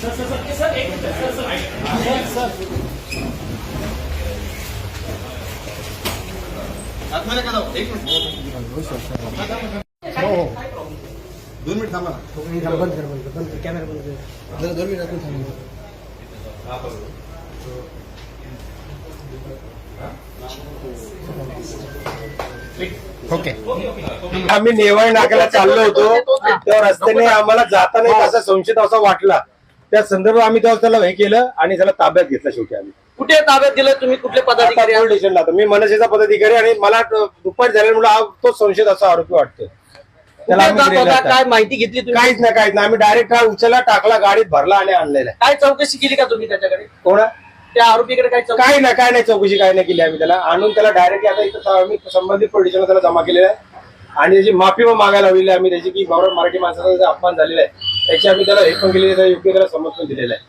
दोन मिनिट थांबा ना. बंद कर कॅमेरा बंद कर. 2 मिनिट ओके. आम्ही नेवाळ नाक्याला चाललो होतो, त्या रस्त्याने आम्हाला जाताना असा संशय असा वाटला. त्या संदर्भात आम्ही त्याला हे केलं आणि त्याला ताब्यात घेतला. शेवटी आम्ही कुठे ताब्यात दिलं तुम्ही? कुठले पदाधिकारी? पोलीस स्टेशनला. मी मनसेचा पदाधिकारी आणि मला दुपारी झाल्यामुळे तो संशय असा आरोपी वाटतोय. त्याला काय माहिती घेतली तुम्ही? काहीच नाही. आम्ही डायरेक्ट उचलला, टाकला, गाडीत भरला आणि आणलेला. काय चौकशी केली का तुम्ही त्याच्याकडे? कोणा त्या आरोपीकडे काय काय नाही चौकशी काय नाही केली आम्ही. त्याला आणून त्याला डायरेक्ट आता इथं आम्ही संबंधित पोलीस स्टेशनला त्याला जमा केलेला आहे आणि त्याची माफी पण मागायला हवी आम्ही त्याची, की मराठी माणसाचा अपमान झालेला आहे त्याची आम्ही त्याला हे पण केलेलं आहे, योग्य त्याला समज पण दिलेला आहे.